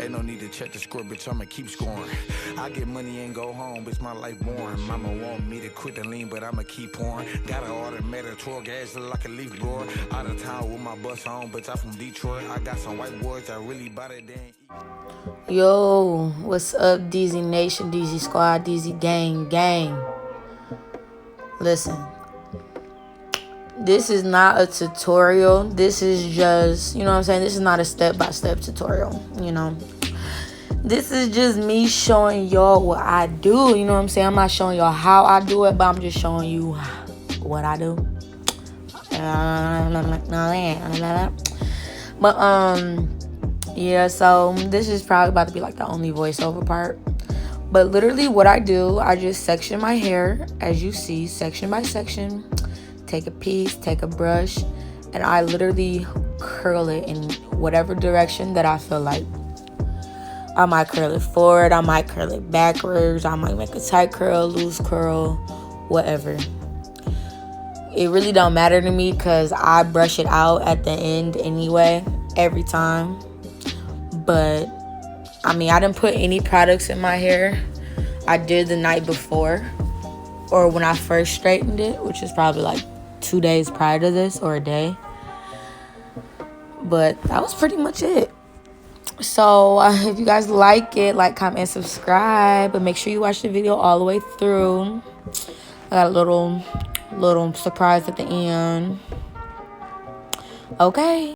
Ain't no need to check the score, bitch, I'ma keep scoring. I get money and go home, bitch, my life boring. Mama want me to quit the lean, but I'ma keep pouring. Got an automatic tour, gas look like a leaf blower. Out of town with my bus on, bitch, I'm from Detroit. I got some white boys that really bout it, then. Yo, what's up, DEEZY Nation, DEEZY Squad, DEEZY Gang. Listen, this is not a tutorial. This is just, you know what I'm saying? This is not a step-by-step tutorial, you know? This is just me showing y'all what I do, you know what I'm saying? I'm not showing y'all how I do it, but I'm just showing you what I do. But, yeah, so this is probably about to be like the only voiceover part. But literally what I do, I just section my hair, as you see, section by section. Take a piece, take a brush, and I literally curl it in whatever direction that I feel like. I might curl it forward, I might curl it backwards, I might make a tight curl, loose curl, whatever. It really don't matter to me because I brush it out at the end anyway, every time. But I mean, I didn't put any products in my hair. I did the night before, or when I first straightened it, which is probably like 2 days prior to this, or a day. But that was pretty much it. So if you guys like it, like, comment, and subscribe. But make sure you watch the video all the way through. I got a little surprise at the end. Okay.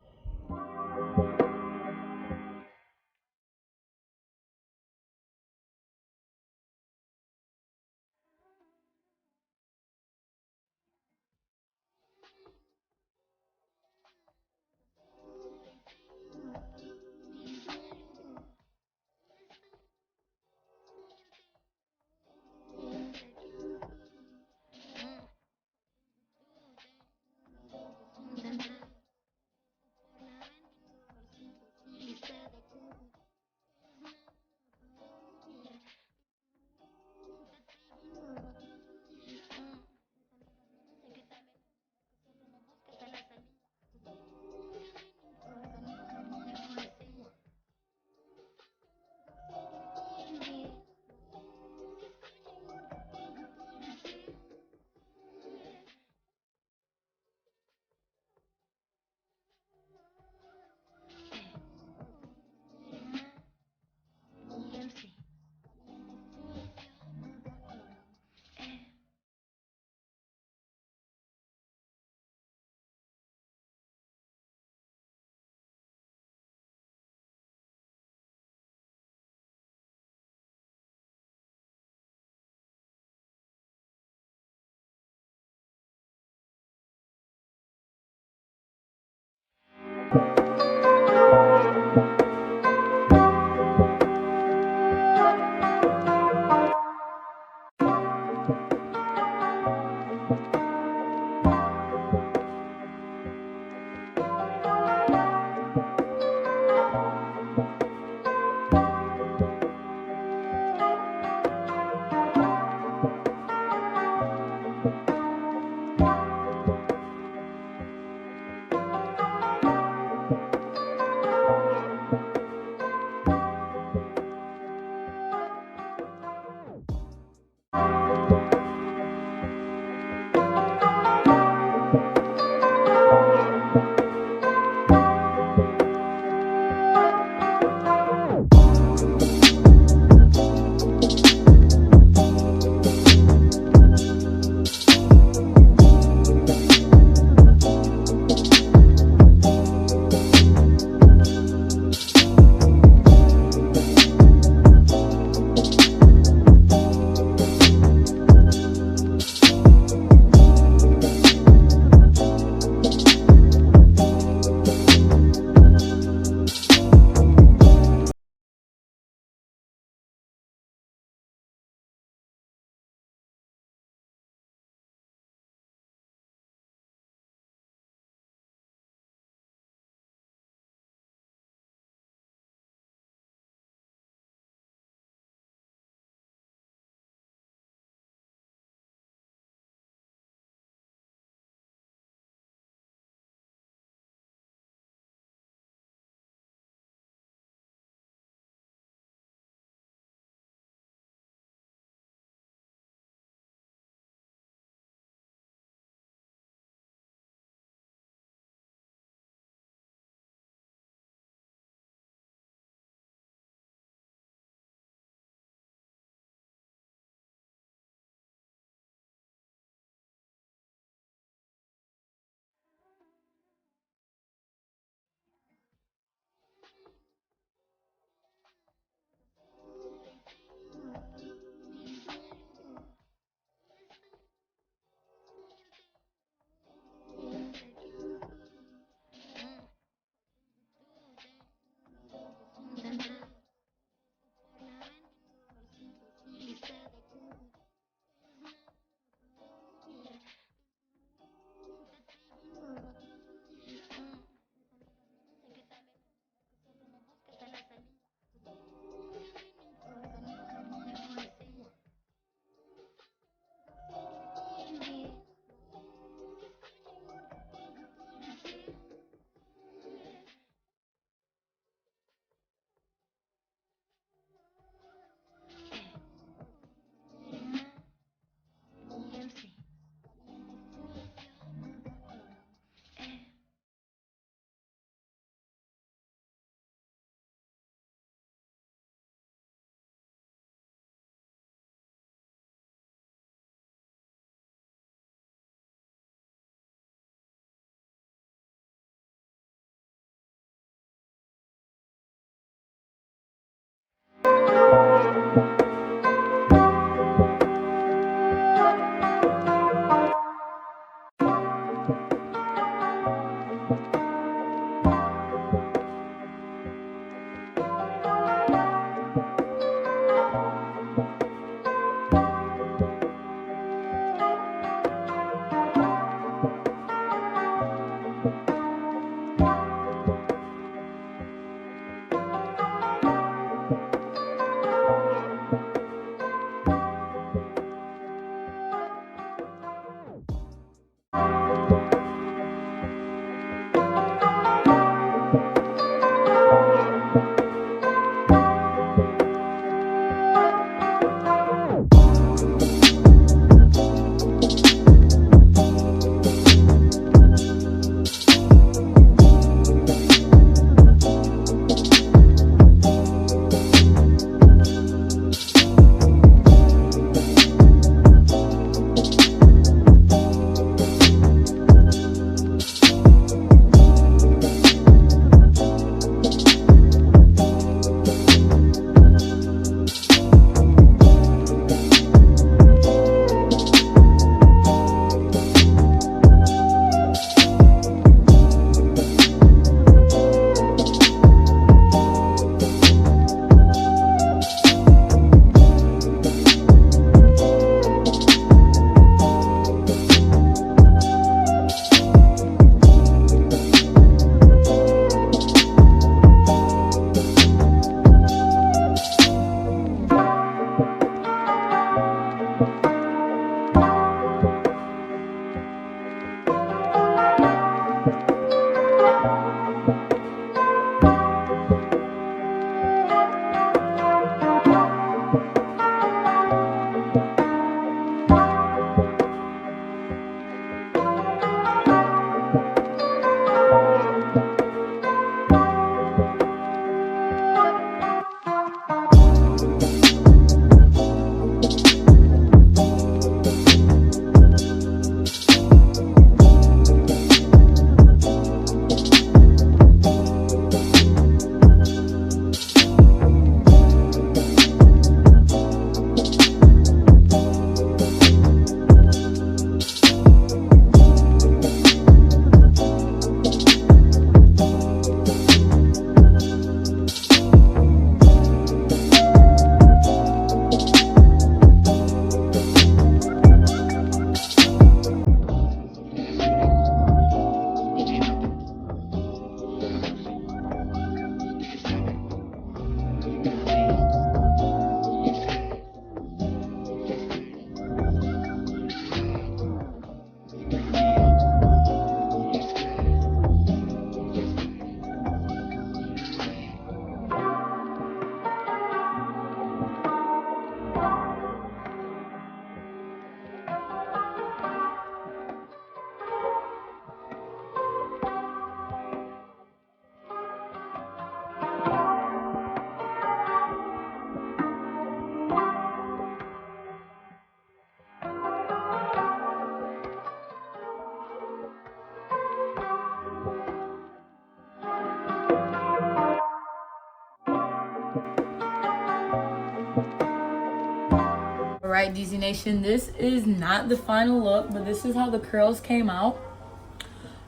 right, DZ Nation, this is not the final look, but this is how the curls came out.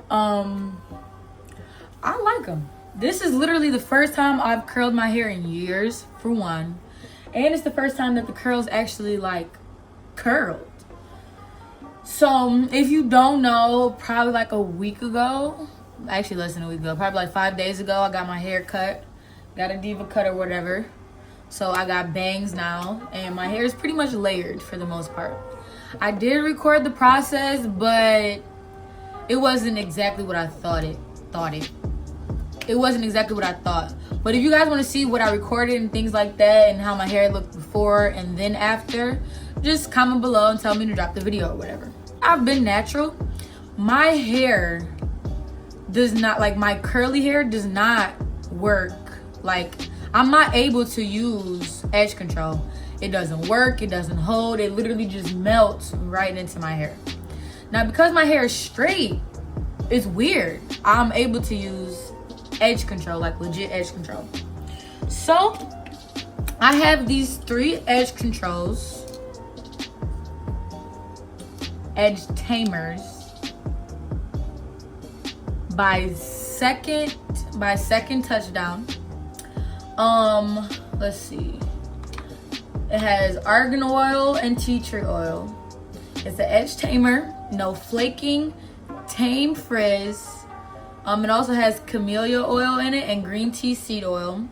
I like them. This is literally the first time I've curled my hair in years, for one. And it's the first time that the curls actually, like, curled. So, if you don't know, probably like a week ago, actually less than a week ago, probably like 5 days ago, I got my hair cut. Got a diva cut or whatever. So, I got bangs now. And my hair is pretty much layered for the most part. I did record the process, but it wasn't exactly what I thought it. It wasn't exactly what I thought. But if you guys want to see what I recorded and things like that and how my hair looked before and then after, just comment below and tell me to drop the video or whatever. I've been natural. My hair does not, like my curly hair does not work. Like, I'm not able to use edge control. It doesn't work. It doesn't hold. It literally just melts right into my hair. Now, because my hair is straight, it's weird. I'm able to use edge control, like legit edge control. So I have these 3 edge controls, edge tamers, by second touchdown. Let's see, it has argan oil and tea tree oil. It's an edge tamer, no flaking, tame frizz. It also has camellia oil in it and green tea seed oil.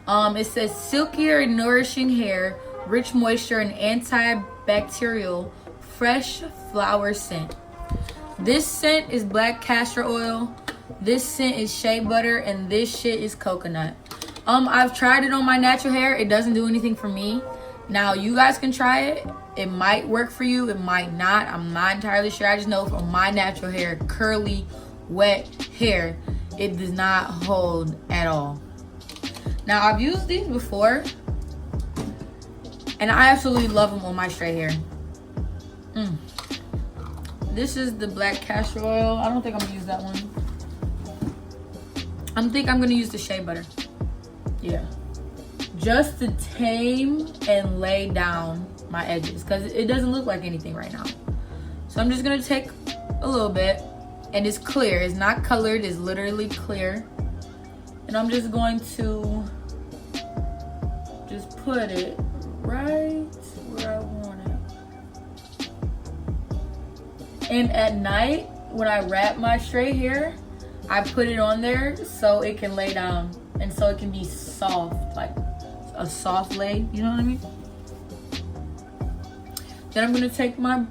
It says silkier and nourishing hair, rich moisture and antibacterial, fresh flower scent. This scent is black castor oil. This scent is shea butter, and this shit is coconut. I've tried it on my natural hair. It doesn't do anything for me. Now you guys can try it. It might work for you. It might not. I'm not entirely sure. I just know for my natural hair, curly, wet hair, it does not hold at all. Now, I've used these before and I absolutely love them on my straight hair. This is the black castor oil. I don't think I'm gonna use that one. I think I'm gonna use the shea butter. Yeah, just to tame and lay down my edges, because it doesn't look like anything right now. So I'm just gonna take a little bit. And it's clear, it's not colored, it's literally clear. And I'm just going to just put it right where I want it. And at night, when I wrap my straight hair, I put it on there so it can lay down and so it can be soft, like a soft lay, you know what I mean? Then I'm gonna take my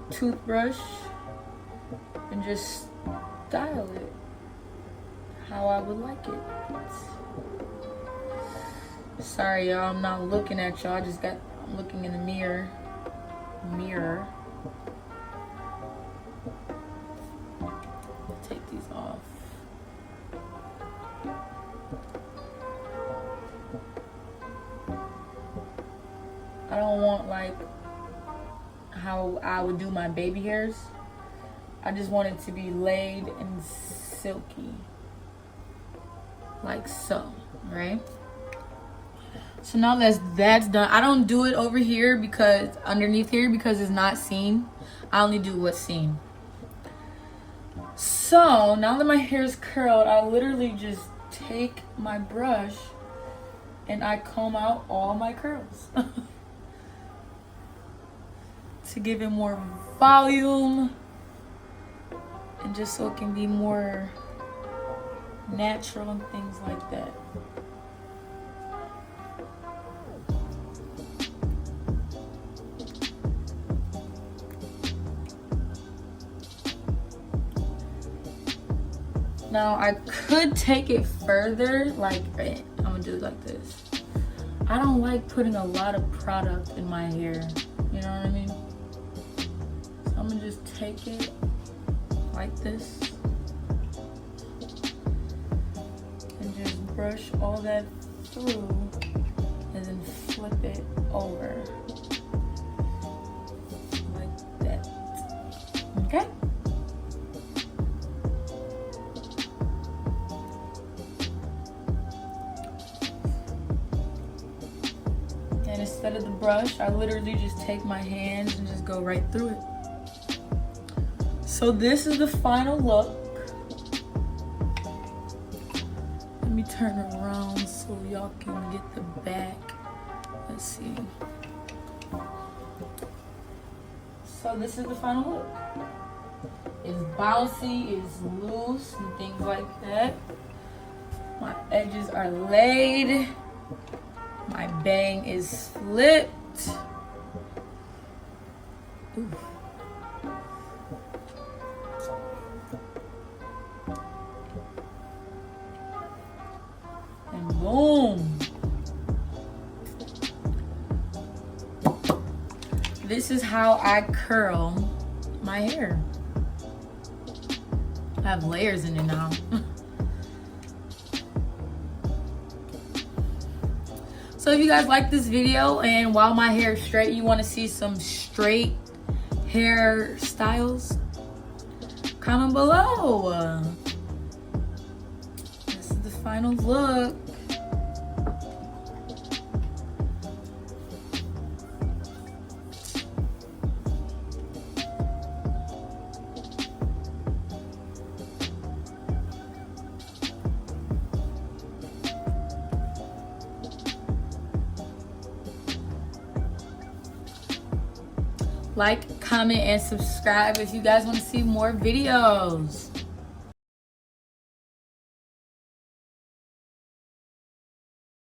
toothbrush and just style it how I would like it. Sorry y'all, I'm not looking at y'all. I'm looking in the mirror. Take these off. I don't want like how I would do my baby hairs. I just want it to be laid and silky, like so, right? So now that's done. I don't do it over here because underneath here because it's not seen. I only do what's seen. So now that my hair is curled, I literally just take my brush and I comb out all my curls to give it more volume. And just so it can be more natural and things like that. Now I could take it further, like I'm gonna do it like this. I don't like putting a lot of product in my hair, you know what I mean? So I'm gonna just take it like this and just brush all that through and then flip it over like that. Okay? And instead of the brush, I literally just take my hands and just go right through it. So this is the final look. Let me turn around so y'all can get the back. Let's see. So this is the final look. It's bouncy, it's loose, and things like that. My edges are laid. My bang is flipped. Ooh. And boom. This is how I curl my hair. I have layers in it now. So if you guys like this video and while my hair is straight, you want to see some straight hairstyles, comment below. This is the final look. Like, comment, and subscribe if you guys want to see more videos.